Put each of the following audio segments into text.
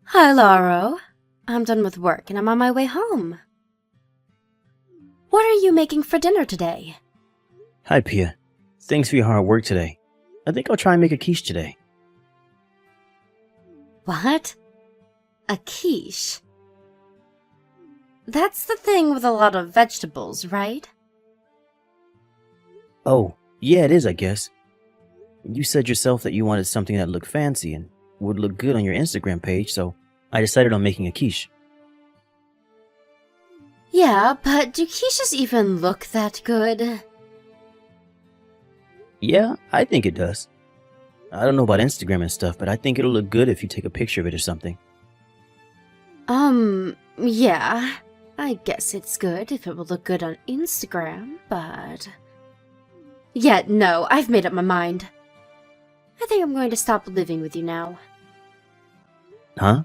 Hi, Lauro. I'm done with work and I'm on my way home. What are you making for dinner today? Hi, Pia. Thanks for your hard work today. I think I'll try and make a quiche today. What? A quiche? That's the thing with a lot of vegetables, right? Oh, yeah, it is, I guess. You said yourself that you wanted something that looked fancy and would look good on your Instagram page, so I decided on making a quiche. Yeah, but do quiches even look that good? Yeah, I think it does. I don't know about Instagram and stuff, but I think it'll look good if you take a picture of it or something. Yeah. I guess it's good if it will look good on Instagram, but... Yeah, no, I've made up my mind. I think I'm going to stop living with you now. Huh?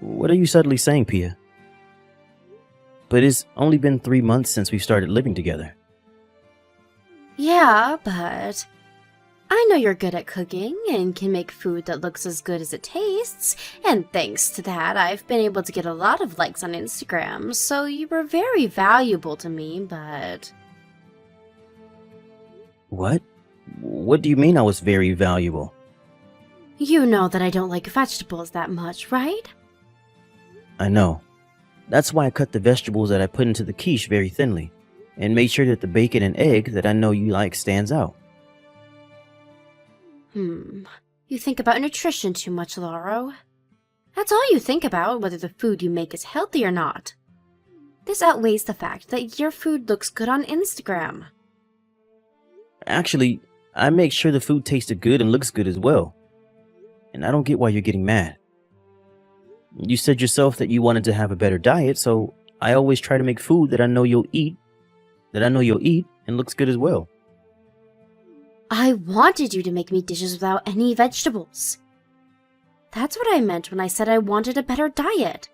What are you suddenly saying, Pia? But it's only been 3 months since we started living together. Yeah, but... I know you're good at cooking and can make food that looks as good as it tastes, and thanks to that, I've been able to get a lot of likes on Instagram, so you were very valuable to me, but... What? What do you mean I was very valuable? You know that I don't like vegetables that much, right? I know. That's why I cut the vegetables that I put into the quiche very thinly, and made sure that the bacon and egg that I know you like stands out. You think about nutrition too much, Lauro. That's all you think about, whether the food you make is healthy or not. This outweighs the fact that your food looks good on Instagram. Actually, I make sure the food tasted good and looks good as well. And I don't get why you're getting mad. You said yourself that you wanted to have a better diet, so I always try to make food that I know you'll eat, and looks good as well. I wanted you to make me dishes without any vegetables. That's what I meant when I said I wanted a better diet.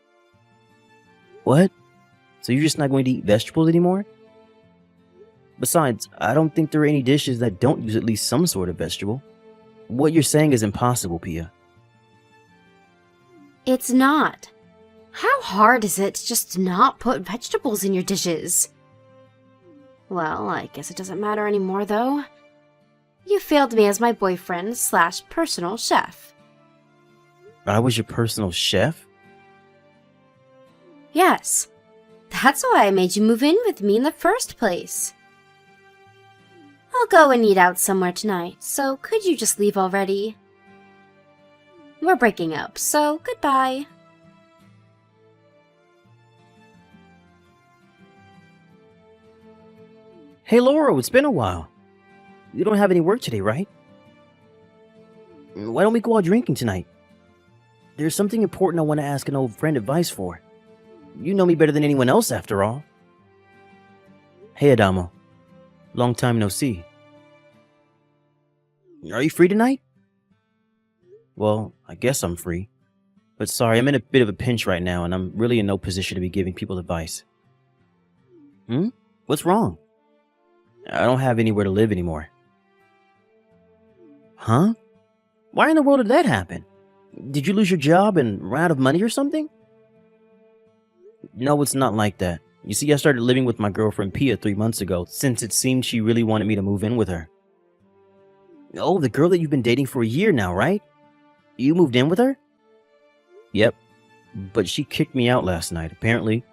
What? So you're just not going to eat vegetables anymore? Besides, I don't think there are any dishes that don't use at least some sort of vegetable. What you're saying is impossible, Pia. It's not. How hard is it to just not put vegetables in your dishes? Well, I guess it doesn't matter anymore, though. You failed me as my boyfriend / personal chef. I was your personal chef? Yes. That's why I made you move in with me in the first place. I'll go and eat out somewhere tonight, so could you just leave already? We're breaking up, so goodbye. Hey, Laura, it's been a while. You don't have any work today, right? Why don't we go out drinking tonight? There's something important I want to ask an old friend advice for. You know me better than anyone else, after all. Hey, Adamo. Long time no see. Are you free tonight? Well, I guess I'm free. But sorry, I'm in a bit of a pinch right now, and I'm really in no position to be giving people advice. What's wrong? I don't have anywhere to live anymore. Huh? Why in the world did that happen? Did you lose your job and run out of money or something? No, it's not like that. You see, I started living with my girlfriend Pia 3 months ago, since it seemed she really wanted me to move in with her. Oh, the girl that you've been dating for a year now, right? You moved in with her? Yep. But she kicked me out last night, apparently.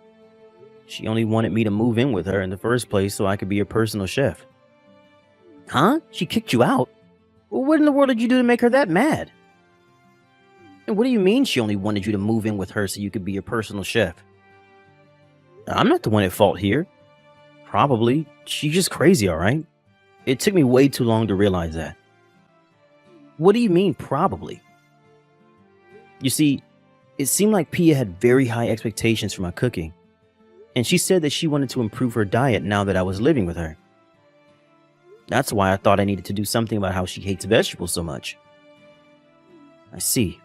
She only wanted me to move in with her in the first place so I could be her personal chef. Huh? She kicked you out? Well, what in the world did you do to make her that mad? And what do you mean she only wanted you to move in with her so you could be her personal chef? I'm not the one at fault here. Probably. She's just crazy, alright? It took me way too long to realize that. What do you mean, probably? You see, it seemed like Pia had very high expectations for my cooking, and she said that she wanted to improve her diet now that I was living with her. That's why I thought I needed to do something about how she hates vegetables so much. I see.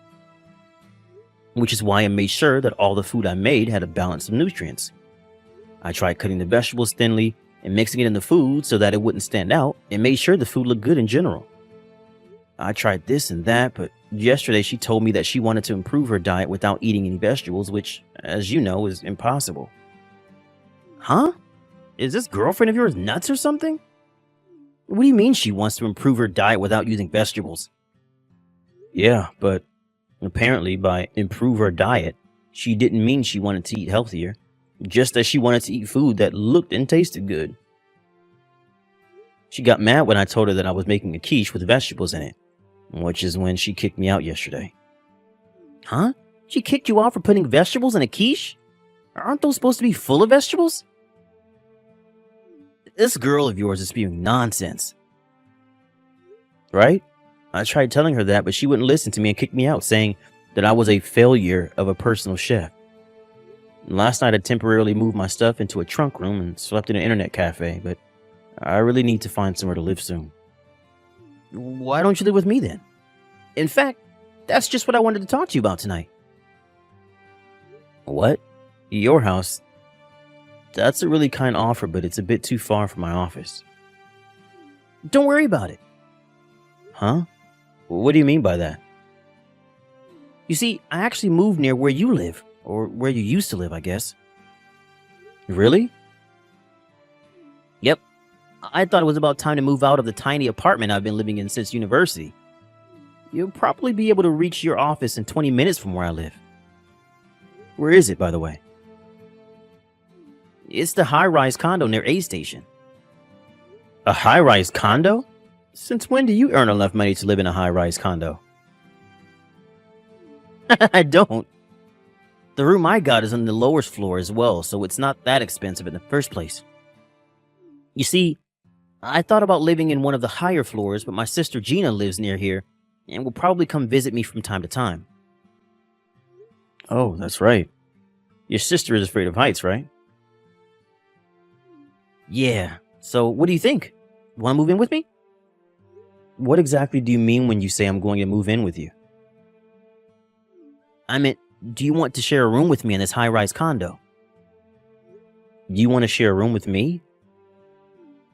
Which is why I made sure that all the food I made had a balance of nutrients. I tried cutting the vegetables thinly and mixing it in the food so that it wouldn't stand out, and made sure the food looked good in general. I tried this and that, but Yesterday, she told me that she wanted to improve her diet without eating any vegetables, which, as you know, is impossible. Huh? Is this girlfriend of yours nuts or something? What do you mean she wants to improve her diet without using vegetables? Yeah, but apparently by improve her diet, she didn't mean she wanted to eat healthier, just as she wanted to eat food that looked and tasted good. She got mad when I told her that I was making a quiche with vegetables in it, which is when she kicked me out yesterday. Huh? She kicked you out for putting vegetables in a quiche? Aren't those supposed to be full of vegetables? This girl of yours is spewing nonsense. Right? I tried telling her that, but she wouldn't listen to me and kicked me out, saying that I was a failure of a personal chef. Last night I temporarily moved my stuff into a trunk room and slept in an internet cafe, but I really need to find somewhere to live soon. Why don't you live with me then? In fact, that's just what I wanted to talk to you about tonight. What? Your house? That's a really kind offer, but it's a bit too far from my office. Don't worry about it. Huh? What do you mean by that? You see, I actually moved near where you live, or where you used to live, I guess. Really? Yep. I thought it was about time to move out of the tiny apartment I've been living in since university. You'll probably be able to reach your office in 20 minutes from where I live. Where is it, by the way? It's the high-rise condo near A Station. A high-rise condo? Since when do you earn enough money to live in a high-rise condo? I don't. The room I got is on the lowest floor as well, so it's not that expensive in the first place. You see, I thought about living in one of the higher floors, but my sister Gina lives near here and will probably come visit me from time to time. Oh, that's right. Your sister is afraid of heights, right? Yeah. So what do you think? Want to move in with me? What exactly do you mean when you say I'm going to move in with you? I meant, do you want to share a room with me in this high-rise condo? You want to share a room with me?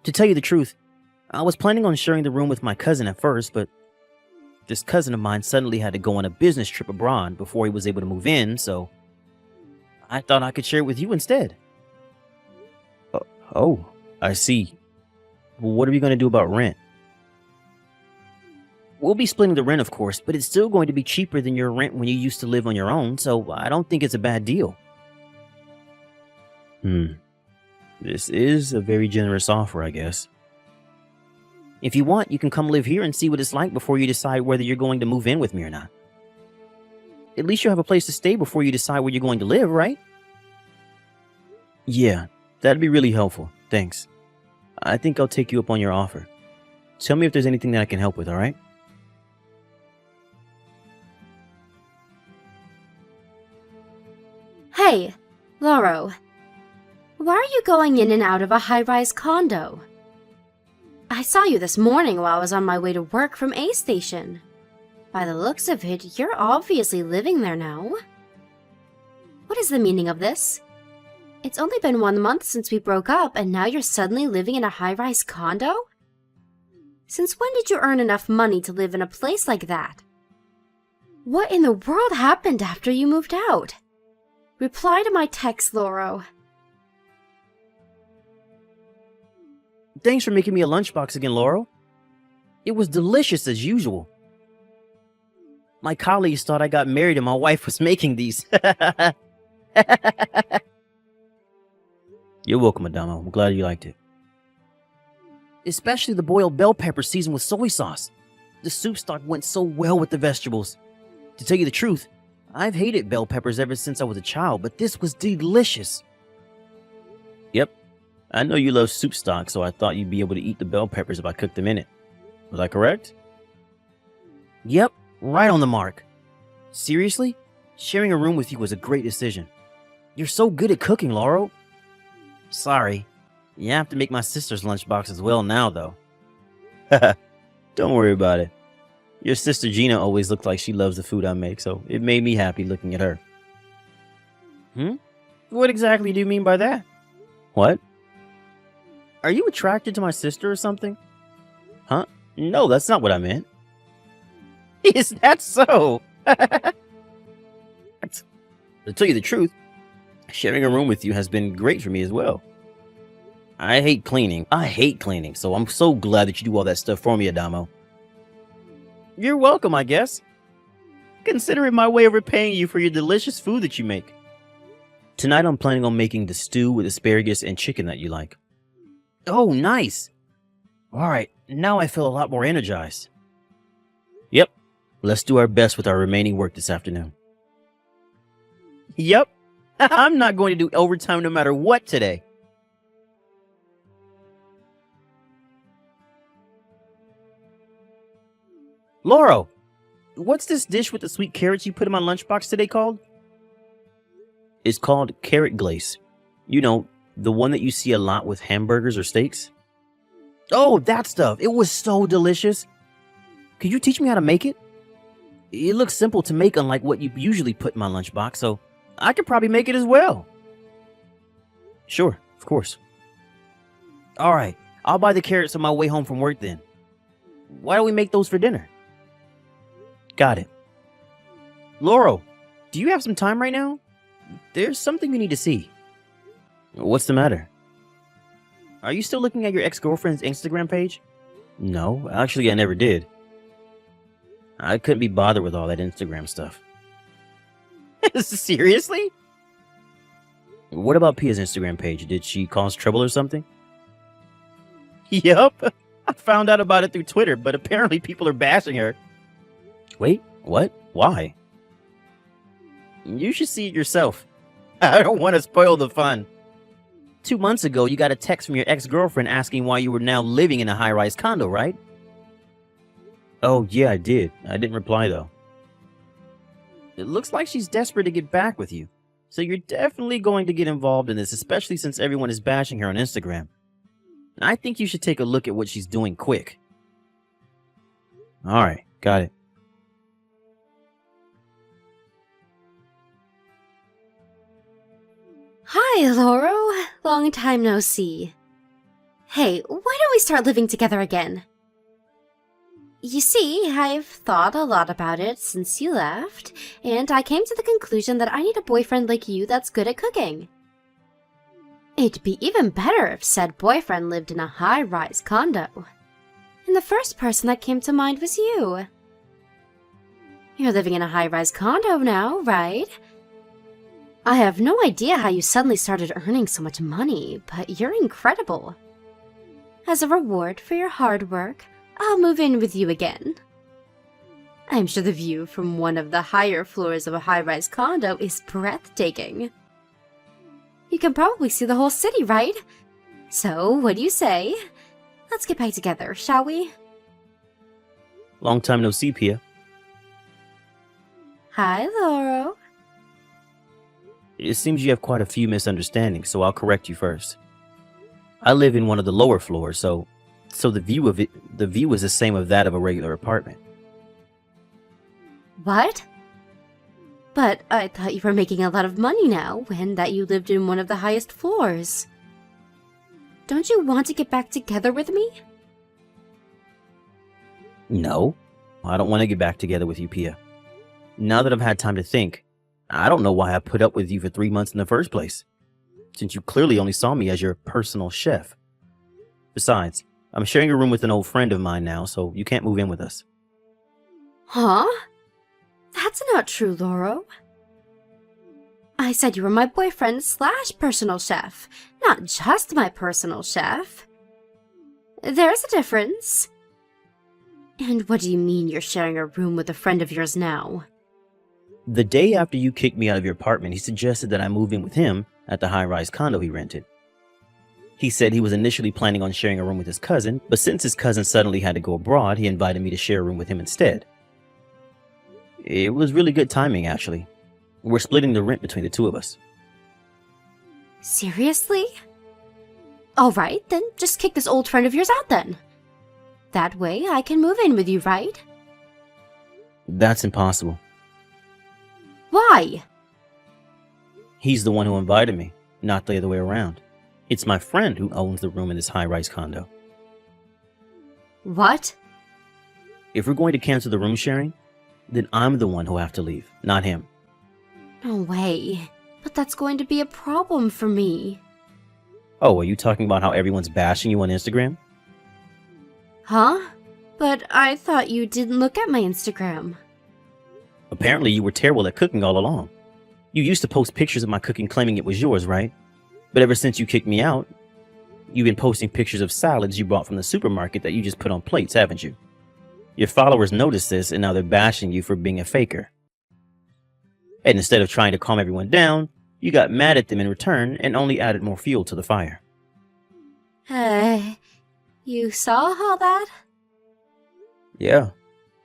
To tell you the truth, I was planning on sharing the room with my cousin at first, but this cousin of mine suddenly had to go on a business trip abroad before he was able to move in, so I thought I could share it with you instead. Oh, I see. Well, what are we going to do about rent? We'll be splitting the rent, of course, but it's still going to be cheaper than your rent when you used to live on your own, so I don't think it's a bad deal. This is a very generous offer, I guess. If you want, you can come live here and see what it's like before you decide whether you're going to move in with me or not. At least you'll have a place to stay before you decide where you're going to live, right? Yeah, that'd be really helpful. Thanks. I think I'll take you up on your offer. Tell me if there's anything that I can help with, alright? Hey, Lauro. Why are you going in and out of a high-rise condo? I saw you this morning while I was on my way to work from A Station. By the looks of it, you're obviously living there now. What is the meaning of this? It's only been 1 month since we broke up, and now you're suddenly living in a high-rise condo? Since when did you earn enough money to live in a place like that? What in the world happened after you moved out? Reply to my text, Lauro. Thanks for making me a lunchbox again, Laurel. It was delicious as usual. My colleagues thought I got married and my wife was making these. You're welcome, Adamo. I'm glad you liked it. Especially the boiled bell pepper seasoned with soy sauce. The soup stock went so well with the vegetables. To tell you the truth, I've hated bell peppers ever since I was a child, but this was delicious. Yep, I know you love soup stock, so I thought you'd be able to eat the bell peppers if I cooked them in it. Was I correct? Yep, right on the mark. Seriously, sharing a room with you was a great decision. You're so good at cooking, Laurel. Sorry, you have to make my sister's lunchbox as well now, though. Don't worry about it. Your sister Gina always looked like she loves the food I make, so it made me happy looking at her. What exactly do you mean by that? What? Are you attracted to my sister or something? Huh? No, that's not what I meant. Is that so? To tell you the truth, sharing a room with you has been great for me as well. I hate cleaning. So I'm so glad that you do all that stuff for me, Adamo. You're welcome, I guess. Consider it my way of repaying you for your delicious food that you make. Tonight I'm planning on making the stew with asparagus and chicken that you like. Oh, nice. Alright, now I feel a lot more energized. Yep, let's do our best with our remaining work this afternoon. Yep, I'm not going to do overtime no matter what today. Lauro, what's this dish with the sweet carrots you put in my lunchbox today called? It's called carrot glaze. You know, the one that you see a lot with hamburgers or steaks. Oh, that stuff. It was so delicious. Could you teach me how to make it? It looks simple to make, unlike what you usually put in my lunchbox, so I could probably make it as well. Sure, of course. Alright, I'll buy the carrots on my way home from work then. Why don't we make those for dinner? Got it. Lauro, do you have some time right now? There's something we need to see. What's the matter? Are you still looking at your ex-girlfriend's Instagram page? No, actually I never did. I couldn't be bothered with all that Instagram stuff. Seriously? What about Pia's Instagram page? Did she cause trouble or something? Yup. I found out about it through Twitter, but apparently people are bashing her. Wait, what? Why? You should see it yourself. I don't want to spoil the fun. 2 months ago, you got a text from your ex-girlfriend asking why you were now living in a high-rise condo, right? Oh, yeah, I did. I didn't reply, though. It looks like she's desperate to get back with you. So you're definitely going to get involved in this, especially since everyone is bashing her on Instagram. I think you should take a look at what she's doing quick. Alright, got it. Hi, Lauro. Long time no see. Hey, why don't we start living together again? You see, I've thought a lot about it since you left, and I came to the conclusion that I need a boyfriend like you that's good at cooking. It'd be even better if said boyfriend lived in a high-rise condo. And the first person that came to mind was you. You're living in a high-rise condo now, right? I have no idea how you suddenly started earning so much money, but you're incredible. As a reward for your hard work, I'll move in with you again. I'm sure the view from one of the higher floors of a high-rise condo is breathtaking. You can probably see the whole city, right? So, what do you say? Let's get back together, shall we? Long time no see, Pia. Hi, Lauro. It seems you have quite a few misunderstandings, so I'll correct you first. I live in one of the lower floors, so the view is the same of that of a regular apartment. What? But I thought you were making a lot of money now, and that you lived in one of the highest floors. Don't you want to get back together with me? No, I don't want to get back together with you, Pia. Now that I've had time to think, I don't know why I put up with you for 3 months in the first place, since you clearly only saw me as your personal chef. Besides, I'm sharing a room with an old friend of mine now, so you can't move in with us. Huh? That's not true, Lauro. I said you were my boyfriend / personal chef, not just my personal chef. There's a difference. And what do you mean you're sharing a room with a friend of yours now? The day after you kicked me out of your apartment, he suggested that I move in with him at the high-rise condo he rented. He said he was initially planning on sharing a room with his cousin, but since his cousin suddenly had to go abroad, he invited me to share a room with him instead. It was really good timing, actually. We're splitting the rent between the two of us. Seriously? Alright, then just kick this old friend of yours out then. That way I can move in with you, right? That's impossible. Why? He's the one who invited me, not the other way around. It's my friend who owns the room in this high-rise condo. What? If we're going to cancel the room sharing, then I'm the one who'll have to leave, not him. No way. But that's going to be a problem for me. Oh, are you talking about how everyone's bashing you on Instagram? Huh? But I thought you didn't look at my Instagram. Apparently you were terrible at cooking all along. You used to post pictures of my cooking claiming it was yours, right? But ever since you kicked me out, you've been posting pictures of salads you bought from the supermarket that you just put on plates, haven't you? Your followers noticed this and now they're bashing you for being a faker. And instead of trying to calm everyone down, you got mad at them in return and only added more fuel to the fire. You saw all that? Yeah.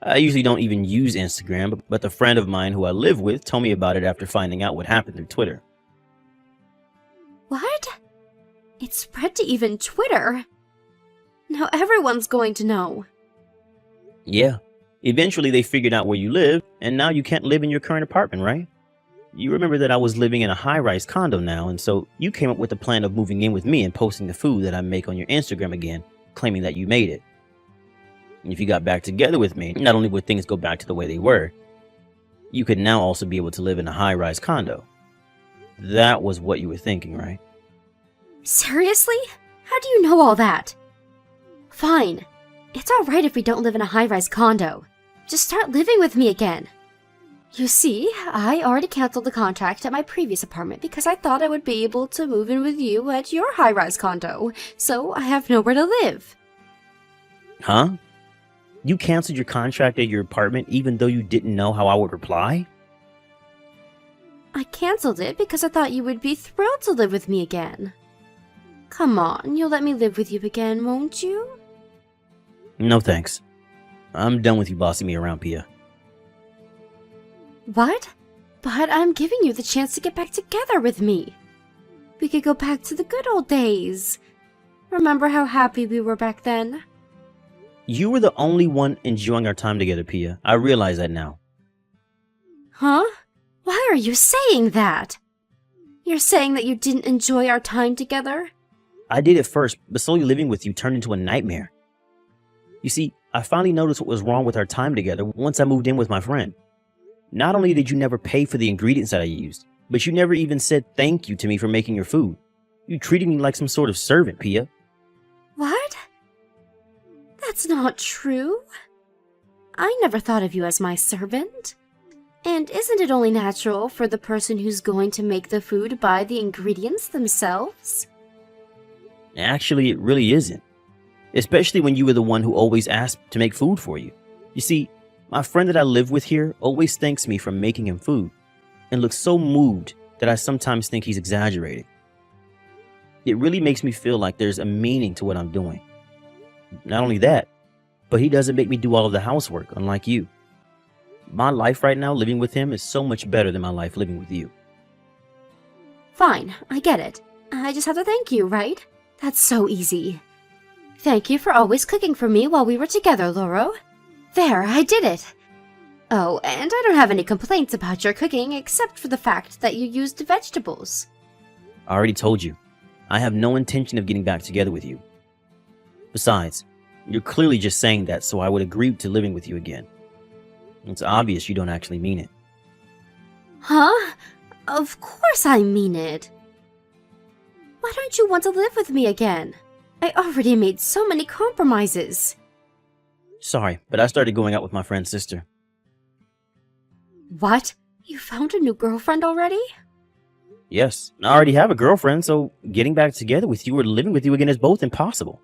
I usually don't even use Instagram, but a friend of mine who I live with told me about it after finding out what happened through Twitter. What? It spread to even Twitter. Now everyone's going to know. Yeah. Eventually they figured out where you live, and now you can't live in your current apartment, right? You remember that I was living in a high-rise condo now, and so you came up with the plan of moving in with me and posting the food that I make on your Instagram again, claiming that you made it. And if you got back together with me, not only would things go back to the way they were, you could now also be able to live in a high-rise condo. That was what you were thinking, right? Seriously? How do you know all that? Fine. It's alright if we don't live in a high-rise condo. Just start living with me again. You see, I already canceled the contract at my previous apartment because I thought I would be able to move in with you at your high-rise condo, so I have nowhere to live. Huh? You canceled your contract at your apartment even though you didn't know how I would reply? I canceled it because I thought you would be thrilled to live with me again. Come on, you'll let me live with you again, won't you? No thanks. I'm done with you bossing me around, Pia. What? But I'm giving you the chance to get back together with me. We could go back to the good old days. Remember how happy we were back then? You were the only one enjoying our time together, Pia. I realize that now. Huh? Why are you saying that? You're saying that you didn't enjoy our time together? I did at first, but slowly living with you turned into a nightmare. You see, I finally noticed what was wrong with our time together once I moved in with my friend. Not only did you never pay for the ingredients that I used, but you never even said thank you to me for making your food. You treated me like some sort of servant, Pia. What? That's not true. I never thought of you as my servant. And isn't it only natural for the person who's going to make the food buy the ingredients themselves? Actually, it really isn't. Especially when you were the one who always asked to make food for you. You see, my friend that I live with here always thanks me for making him food, and looks so moved that I sometimes think he's exaggerating. It really makes me feel like there's a meaning to what I'm doing. Not only that, but he doesn't make me do all of the housework, unlike you. My life right now living with him is so much better than my life living with you. Fine, I get it. I just have to thank you, right? That's so easy. Thank you for always cooking for me while we were together, Lauro. There, I did it. Oh, and I don't have any complaints about your cooking except for the fact that you used vegetables. I already told you, I have no intention of getting back together with you. Besides, you're clearly just saying that so I would agree to living with you again. It's obvious you don't actually mean it. Huh? Of course I mean it. Why don't you want to live with me again? I already made so many compromises. Sorry, but I started going out with my friend's sister. What? You found a new girlfriend already? Yes, I already have a girlfriend, so getting back together with you or living with you again is both impossible.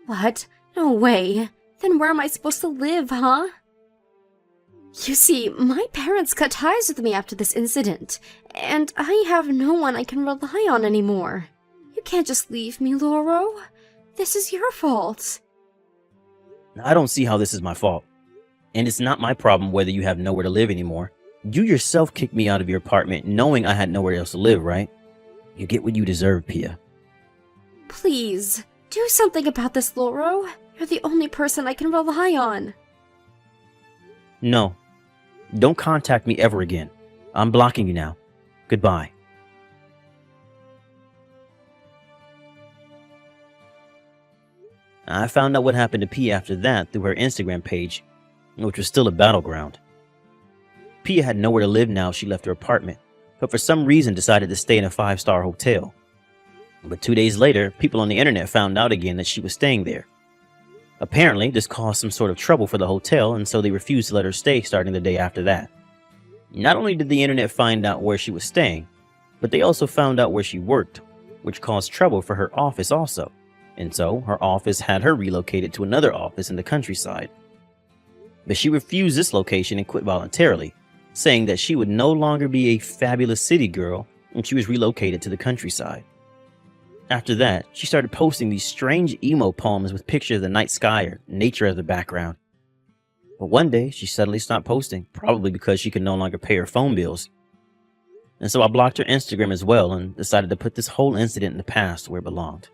What? No way. Then where am I supposed to live, huh? You see, my parents cut ties with me after this incident, and I have no one I can rely on anymore. You can't just leave me, Lauro. This is your fault. I don't see how this is my fault. And it's not my problem whether you have nowhere to live anymore. You yourself kicked me out of your apartment knowing I had nowhere else to live, right? You get what you deserve, Pia. Please, do something about this, Lauro. You're the only person I can rely on. No. Don't contact me ever again. I'm blocking you now. Goodbye. I found out what happened to Pia after that through her Instagram page. which was still a battleground. Pia had nowhere to live now she left her apartment, but for some reason decided to stay in a 5-star hotel. But 2 days later, people on the internet found out again that she was staying there. Apparently, this caused some sort of trouble for the hotel, and so they refused to let her stay starting the day after that. Not only did the internet find out where she was staying, but they also found out where she worked, which caused trouble for her office also. And so, her office had her relocated to another office in the countryside. But she refused this location and quit voluntarily, saying that she would no longer be a fabulous city girl when she was relocated to the countryside. After that, she started posting these strange emo poems with pictures of the night sky or nature as the background. But one day, she suddenly stopped posting, probably because she could no longer pay her phone bills. And so I blocked her Instagram as well and decided to put this whole incident in the past where it belonged.